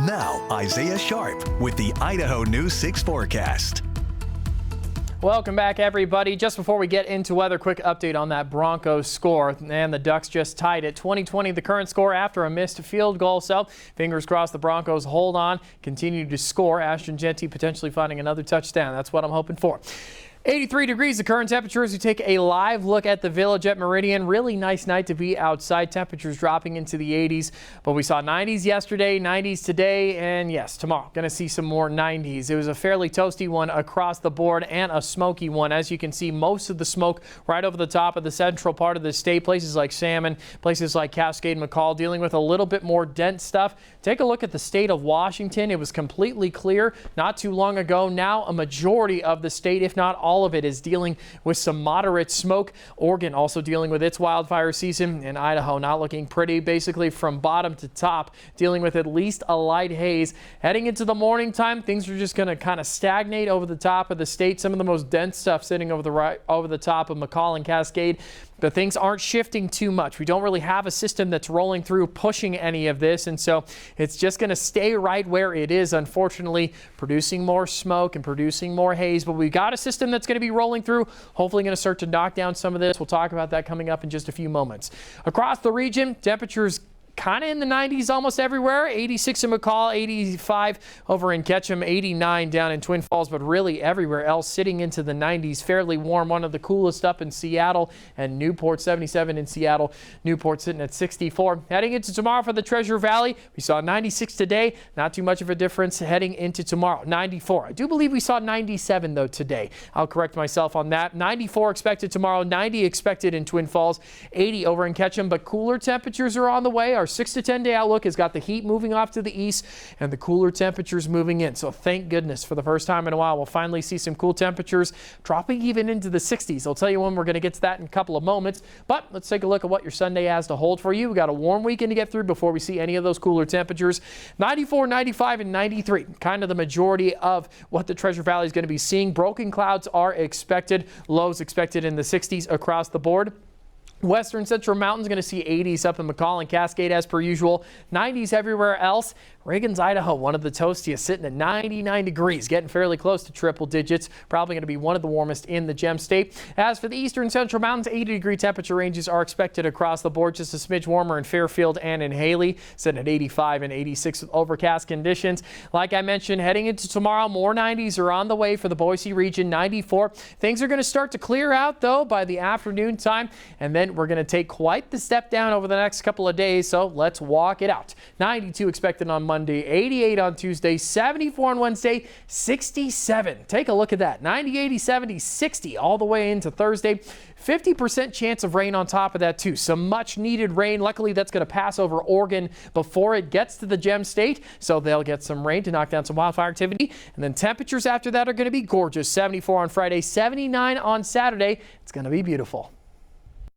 Now, Isaiah Sharp with the Idaho News 6 forecast. Welcome back, everybody. Just before we get into weather, quick update on that Broncos score. And the Ducks just tied it 20-20, the current score after a missed field goal. So fingers crossed the Broncos hold on, continue to score. Ashton Jeanty potentially finding another touchdown. That's what I'm hoping for. 83 degrees the current temperature as we take a live look at the Village at Meridian. Really nice night to be outside. Temperatures dropping into the 80s, but we saw 90s yesterday, 90s today, and yes, tomorrow going to see some more 90s. It was a fairly toasty one across the board and a smoky one. As you can see, most of the smoke right over the top of the central part of the state. Places like Salmon, places like Cascade and McCall dealing with a little bit more dense stuff. Take a look at the state of Washington. It was completely clear not too long ago. Now a majority of the state, if not all of it, is dealing with some moderate smoke. Oregon also dealing with its wildfire season, and Idaho not looking pretty, basically from bottom to top, dealing with at least a light haze. Heading into the morning time, things are just going to kind of stagnate over the top of the state. Some of the most dense stuff sitting over the top of McCall and Cascade. But things aren't shifting too much. We don't really have a system that's rolling through, pushing any of this, and so it's just going to stay right where it is, unfortunately, producing more smoke and producing more haze. But we've got a system that's going to be rolling through, hopefully going to start to knock down some of this. We'll talk about that coming up in just a few moments. Across the region, temperatures kind of in the 90s almost everywhere. 86 in McCall, 85 over in Ketchum, 89 down in Twin Falls, but really everywhere else sitting into the 90s. Fairly warm, one of the coolest up in Seattle, and Newport 77 in Seattle. Newport sitting at 64. Heading into tomorrow for the Treasure Valley, we saw 96 today. Not too much of a difference heading into tomorrow. 94. I do believe we saw 97 though today. I'll correct myself on that. 94 expected tomorrow, 90 expected in Twin Falls, 80 over in Ketchum, but cooler temperatures are on the way. Our 6 to 10 day outlook has got the heat moving off to the east and the cooler temperatures moving in. So thank goodness, for the first time in a while, we'll finally see some cool temperatures dropping even into the 60s. I'll tell you when we're going to get to that in a couple of moments. But let's take a look at what your Sunday has to hold for you. We got a warm weekend to get through before we see any of those cooler temperatures. 94, 95, and 93, kind of the majority of what the Treasure Valley is going to be seeing. Broken clouds are expected. Lows expected in the 60s across the board. Western Central Mountains going to see 80s up in McCall and Cascade as per usual. 90s everywhere else. Reagan's Idaho, one of the toastiest, sitting at 99 degrees, getting fairly close to triple digits. Probably going to be one of the warmest in the Gem State. As for the Eastern Central Mountains, 80-degree temperature ranges are expected across the board. Just a smidge warmer in Fairfield and in Haley, sitting at 85 and 86 with overcast conditions. Like I mentioned, heading into tomorrow, more 90s are on the way for the Boise region. 94. Things are going to start to clear out, though, by the afternoon time, and then we're going to take quite the step down over the next couple of days, so let's walk it out. 92 expected on Monday, 88 on Tuesday, 74 on Wednesday, 67. Take a look at that. 90, 80, 70, 60 all the way into Thursday. 50% chance of rain on top of that too. Some much needed rain. Luckily, that's going to pass over Oregon before it gets to the Gem State, so they'll get some rain to knock down some wildfire activity. And then temperatures after that are going to be gorgeous. 74 on Friday, 79 on Saturday. It's going to be beautiful.